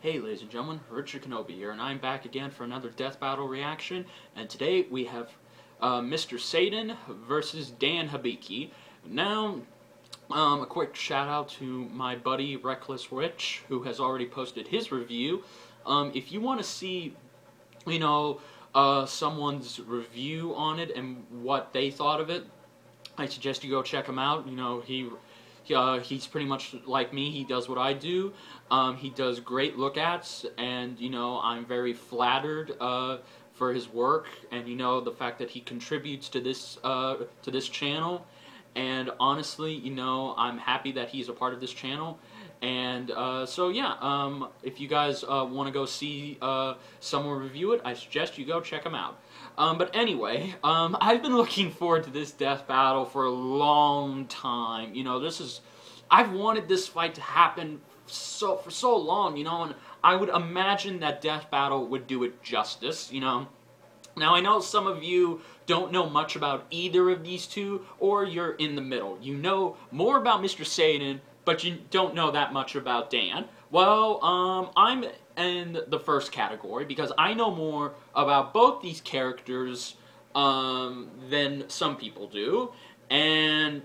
Hey ladies and gentlemen, Richard Kenobi here, and I'm back again for another Death Battle reaction, and today we have Mr. Satan versus Dan Hibiki. Now, a quick shout out to my buddy Reckless Rich, who has already posted his review. If you want to see, someone's review on it and what they thought of it, I suggest you go check him out. He's pretty much like me. He does what I do. He does great look-ats, and I'm very flattered for his work, and the fact that he contributes to this channel. And honestly, I'm happy that he's a part of this channel. And so yeah, if you guys want to go see someone review it, I suggest you go check him out. But anyway, I've been looking forward to this death battle for a long time. I've wanted this fight to happen for so long, and I would imagine that death battle would do it justice, Now, I know some of you don't know much about either of these two, or you're in the middle. You know more about Mr. Satan, but you don't know that much about Dan. Well, I'm in the first category because I know more about both these characters than some people do. And,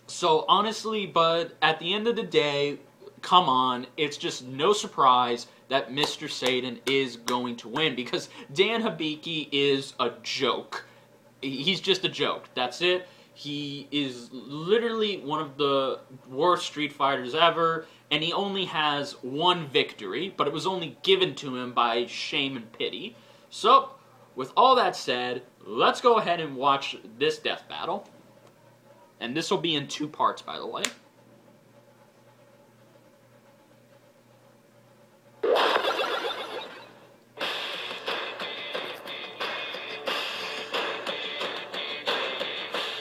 so honestly, but at the end of the day, come on, it's just no surprise that Mr. Satan is going to win, because Dan Hibiki is a joke. He's just a joke. That's it. He is literally one of the worst Street Fighters ever, and he only has one victory, but it was only given to him by shame and pity. So, with all that said, let's go ahead and watch this death battle. And this will be in 2 parts, by the way.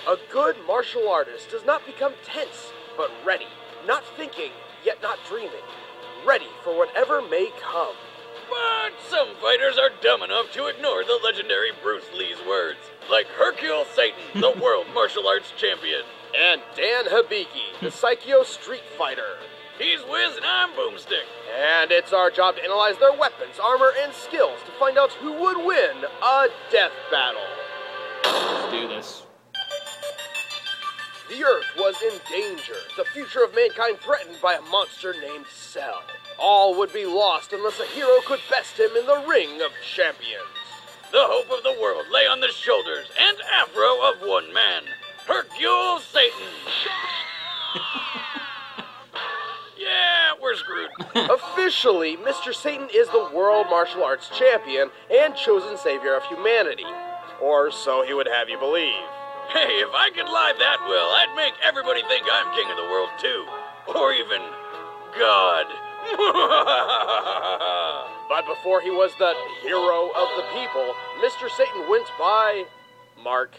A good martial artist does not become tense, but ready. Not thinking, yet not dreaming. Ready for whatever may come. But some fighters are dumb enough to ignore the legendary Bruce Lee's words. Like Hercule Satan, the world martial arts champion. And Dan Hibiki, the Psycho Street Fighter. He's Wiz and I'm Boomstick. And it's our job to analyze their weapons, armor, and skills to find out who would win a death battle. Let's do this. The Earth was in danger, the future of mankind threatened by a monster named Cell. All would be lost unless a hero could best him in the ring of champions. The hope of the world lay on the shoulders and afro of one man, Hercule Satan. Yeah, we're screwed. Officially, Mr. Satan is the world martial arts champion and chosen savior of humanity. Or so he would have you believe. Hey, if I could lie that well, I'd make everybody think I'm king of the world too. Or even God. But before he was the hero of the people, Mr. Satan went by Mark.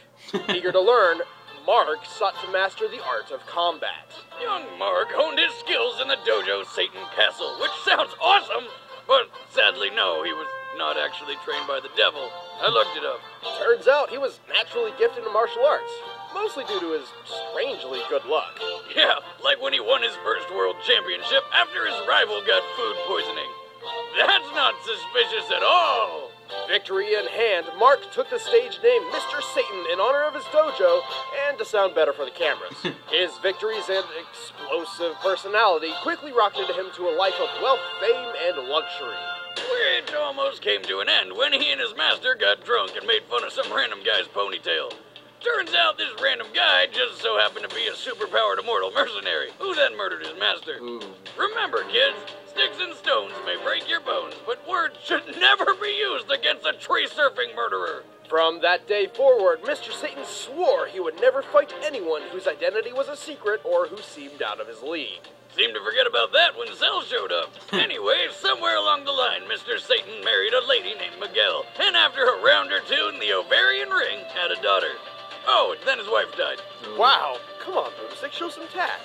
Eager to learn, Mark sought to master the art of combat. Young Mark honed his skills in the dojo Satan Castle, which sounds awesome, but sadly no, he was not actually trained by the devil. I looked it up. Turns out he was naturally gifted in martial arts, mostly due to his strangely good luck. Yeah, like when he won his first world championship after his rival got food poisoning. That's not suspicious at all. Victory in hand, Mark took the stage name Mr. Satan in honor of his dojo and to sound better for the cameras. His victories and explosive personality quickly rocketed him to a life of wealth, fame, and luxury. Which almost came to an end when he and his master got drunk and made fun of some random guy's ponytail. Turns out this random guy just so happened to be a superpowered immortal mercenary, who then murdered his master. Ooh. Remember, kids, sticks and stones may break your bones, but words should never be used against a tree-surfing murderer. From that day forward, Mr. Satan swore he would never fight anyone whose identity was a secret or who seemed out of his league. Seemed to forget about that when Cell showed up. Anyway, somewhere along the line, Mr. Satan married a lady named Miguel, and after a round or two in the ovarian ring, had a daughter. Oh, and then his wife died. Wow, come on, Boomstick, show some tact.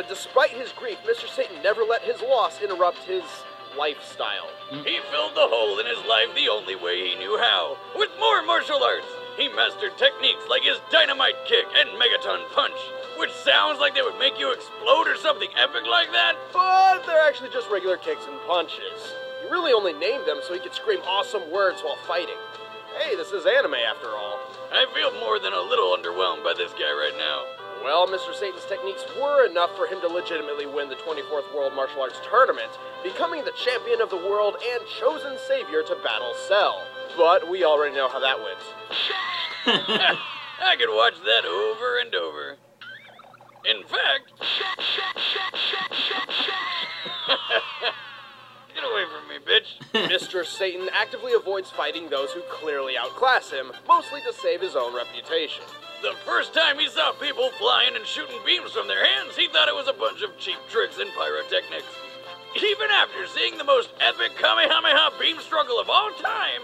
Despite his grief, Mr. Satan never let his loss interrupt his lifestyle. He filled the hole in his life the only way he knew how, with more martial arts. He mastered techniques like his dynamite kick and megaton punch. which sounds like they would make you explode or something epic like that. But they're actually just regular kicks and punches. He really only named them so he could scream awesome words while fighting. Hey, this is anime after all. I feel more than a little underwhelmed by this guy right now. Well, Mr. Satan's techniques were enough for him to legitimately win the 24th World Martial Arts Tournament, becoming the champion of the world and chosen savior to battle Cell. But we already know how that went. I could watch that over and over. In fact... Get away from me, bitch. Mr. Satan actively avoids fighting those who clearly outclass him, mostly to save his own reputation. The first time he saw people flying and shooting beams from their hands, he thought it was a bunch of cheap tricks and pyrotechnics. Even after seeing the most epic Kamehameha beam struggle of all time,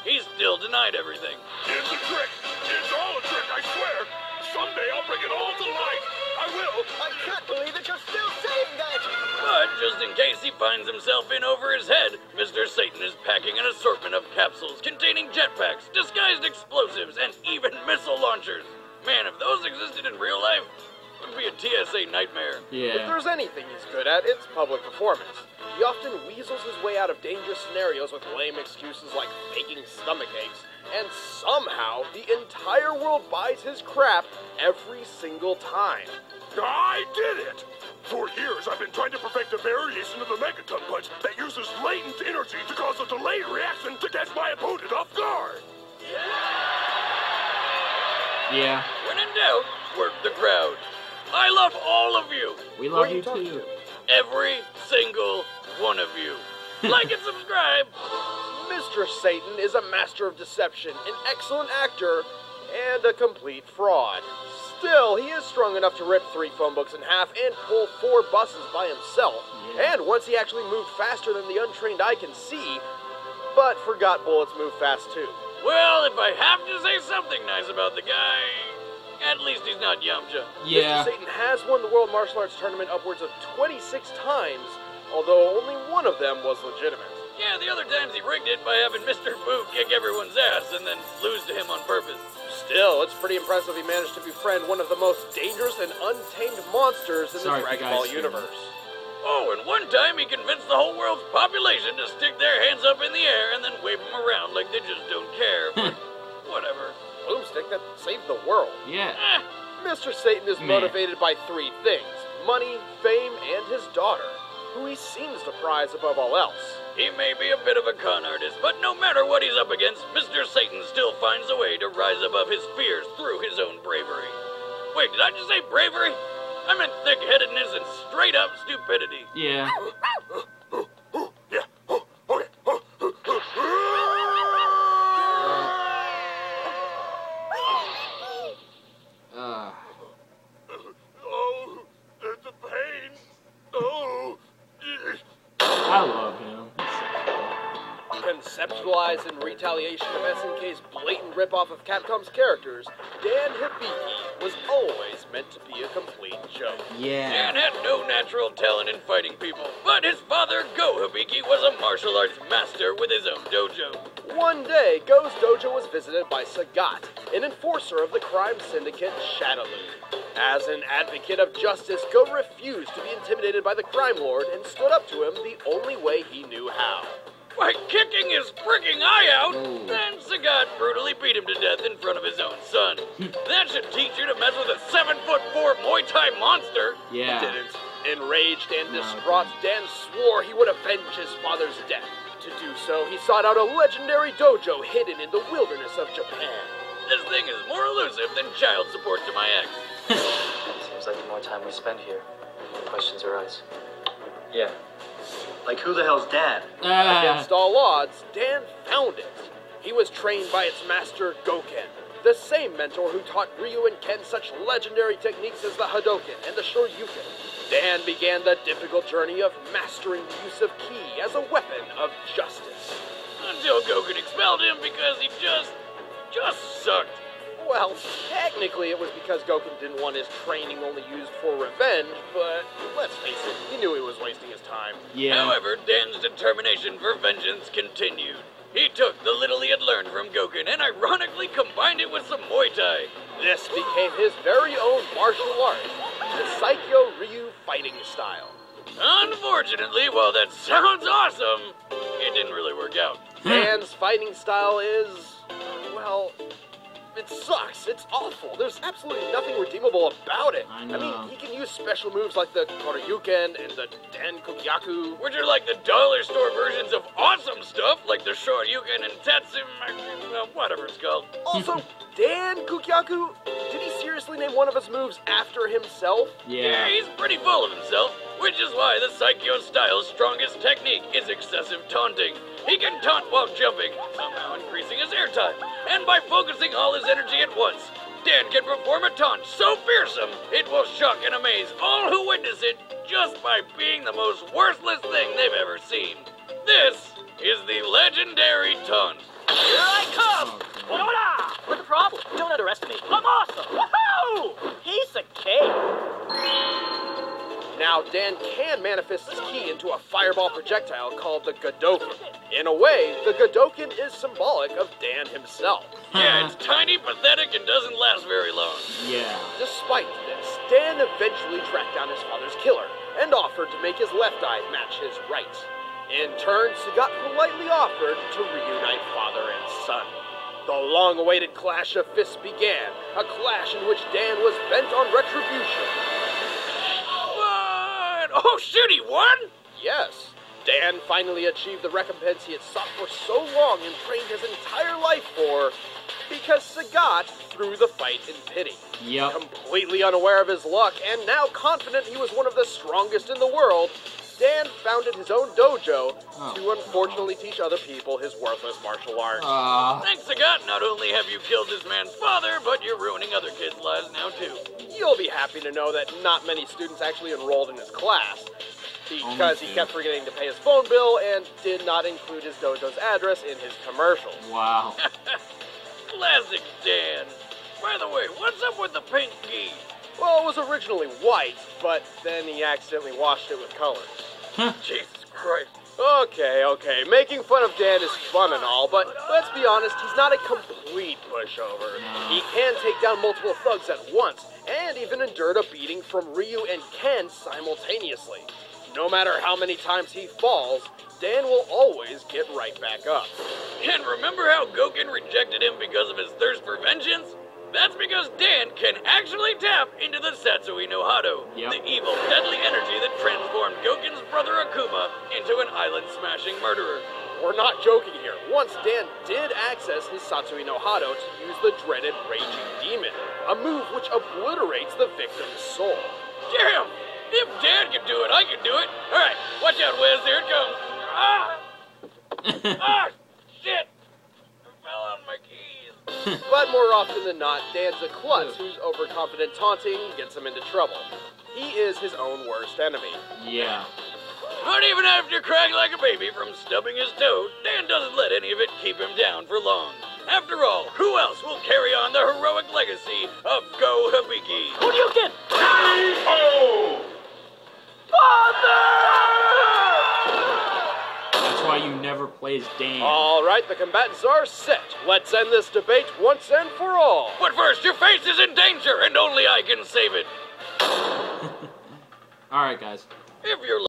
he still denied everything. It's a trick. It's all a trick, I swear. Someday I'll bring it all to light. I will. I can't believe that you're still saying that! But just in case he finds himself in over his head, Mr. Satan is packing an assortment of capsules containing jetpacks, disguised explosives, and even missile launchers. Man, if those existed in real life, it would be a TSA nightmare. If there's anything he's good at, it's public performance. He often weasels his way out of dangerous scenarios with lame excuses like faking stomach aches, and somehow the entire world buys his crap every single time. I did it! For years, I've been trying to perfect a variation of the Megaton Punch that uses latent energy to cause a delayed reaction to catch my opponent off guard. Yeah. When in doubt, work the crowd. I love all of you. We love you too. Every single one of you. Like and subscribe. Mr. Satan is a master of deception, an excellent actor, and a complete fraud. Still, he is strong enough to rip 3 phone books in half and pull 4 buses by himself. And once he actually moved faster than the untrained eye can see, but forgot bullets move fast too. Well, if I have to say something nice about the guy, at least he's not Yamcha. Yeah. Mr. Satan has won the World Martial Arts Tournament upwards of 26 times, although only one of them was legitimate. Yeah, the other times he rigged it by having Mr. Fu kick everyone's ass and then lose to him on purpose. Still, it's pretty impressive he managed to befriend one of the most dangerous and untamed monsters in the Dragon Ball universe. Oh, and one time he convinced the whole world's population to stick their hands up in the air and then wave them around like they just don't care. But whatever. Boomstick that saved the world. Yeah. Mr. Satan is motivated by 3 things: money, fame, and his daughter, who he seems to prize above all else. He may be a bit of a con artist, but no matter what he's up against, Mr. Satan still finds a way to rise above his fears through his own bravery. Wait, did I just say bravery? I meant thick-headedness and straight-up stupidity. Yeah. Yeah. Okay. Oh, the pain. Oh. I love him. Conceptualized in retaliation of SNK's blatant ripoff of Capcom's characters, Dan Hibiki was always meant to be a complete joke. Yeah. Dan had no natural talent in fighting people, but his father, Go Hbiki, was a martial arts master with his own dojo. One day, Go's dojo was visited by Sagat, an enforcer of the crime syndicate Shadaloo. As an advocate of justice, Go refused to be intimidated by the crime lord and stood up to him the only way he knew how. By kicking his freaking eye out, then Sagat brutally beat him to death in front of his own son. That should teach you to mess with a 7'4" Muay Thai monster. Yeah. He didn't. Enraged and distraught, Dan swore he would avenge his father's death. To do so, he sought out a legendary dojo hidden in the wilderness of Japan. This thing is more elusive than child support to my ex. Seems like the more time we spend here, the questions arise. Yeah. Like, who the hell's Dad? Against all odds, Dan found it. He was trained by its master, Goken, the same mentor who taught Ryu and Ken such legendary techniques as the Hadoken and the Shoryuken. Dan began the difficult journey of mastering the use of ki as a weapon of justice. Until Goken expelled him because he just sucked. Well, technically it was because Goken didn't want his training only used for revenge, but let's face it, he knew he was wasting his time. Yeah. However, Dan's determination for vengeance continued. He took the little he had learned from Goken and ironically combined it with some Muay Thai. This became his very own martial art, the Saikyo Ryu fighting style. Unfortunately, while that sounds awesome, it didn't really work out. Dan's fighting style is, well, it sucks. It's awful. There's absolutely nothing redeemable about it. I know. mean, he can use special moves like the Koryuken and the Dan Kukyaku. Which are like the dollar store versions of awesome stuff, like the Shoryuken and Tatsumaki, well, whatever it's called. Also, Dan Kukyaku, did he seriously name one of his moves after himself? Yeah, he's pretty full of himself, which is why the Saikyo style's strongest technique is excessive taunting. He can taunt while jumping, somehow increasing his airtime, and by focusing all his energy at once, Dan can perform a taunt so fearsome it will shock and amaze all who witness it just by being the most worthless thing they've ever seen. This is the legendary taunt. Here I come! Hola! What's the problem? Don't underestimate me. I'm awesome! Woohoo! Piece of cake! Now, Dan can manifest his ki into a fireball projectile called the Godoken. In a way, the Godoken is symbolic of Dan himself. Yeah, it's tiny, pathetic, and doesn't last very long. Yeah. Despite this, Dan eventually tracked down his father's killer and offered to make his left eye match his right. In turn, Sagat politely offered to reunite father and son. The long-awaited clash of fists began, a clash in which Dan was bent on retribution. What? Oh, shoot, he won? Yes, Dan finally achieved the recompense he had sought for so long and trained his entire life for, because Sagat threw the fight in pity. Yep. Completely unaware of his luck and now confident he was one of the strongest in the world, Dan founded his own dojo to unfortunately teach other people his worthless martial art. Thanks, Sagat. Not only have you killed this man's father, but you're ruining other kids' lives now, too. You'll be happy to know that not many students actually enrolled in his class, because he kept forgetting to pay his phone bill and did not include his dojo's address in his commercials. Wow. Classic Dan. By the way, what's up with the pink gi? Well, it was originally white, but then he accidentally washed it with colors. Jesus Christ. Okay, making fun of Dan is fun and all, but let's be honest, he's not a complete pushover. He can take down multiple thugs at once, and even endured a beating from Ryu and Ken simultaneously. No matter how many times he falls, Dan will always get right back up. And remember how Goken rejected him because of his thirst for vengeance? That's because Dan can actually tap into the Satsui no Hado, the evil, deadly energy that transformed Goken's brother Akuma into an island-smashing murderer. We're not joking here. Once Dan did access his Satsui no Hado to use the dreaded Raging Demon, a move which obliterates the victim's soul. Damn! If Dan can do it, I can do it! Alright, watch out, Wes, here it comes! Ah! Shit! I fell on my keys! But more often than not, Dan's a klutz whose overconfident taunting gets him into trouble. He is his own worst enemy. Yeah. But even after crying like a baby from stubbing his toe, Dan doesn't let any of it keep him down for long. After all, who else will carry on the heroic legacy of Go Hbiki? Koryuken! That's why you never play as Dan. All right, the combatants are set. Let's end this debate once and for all. But first, your face is in danger, and only I can save it. Alright, guys. If you're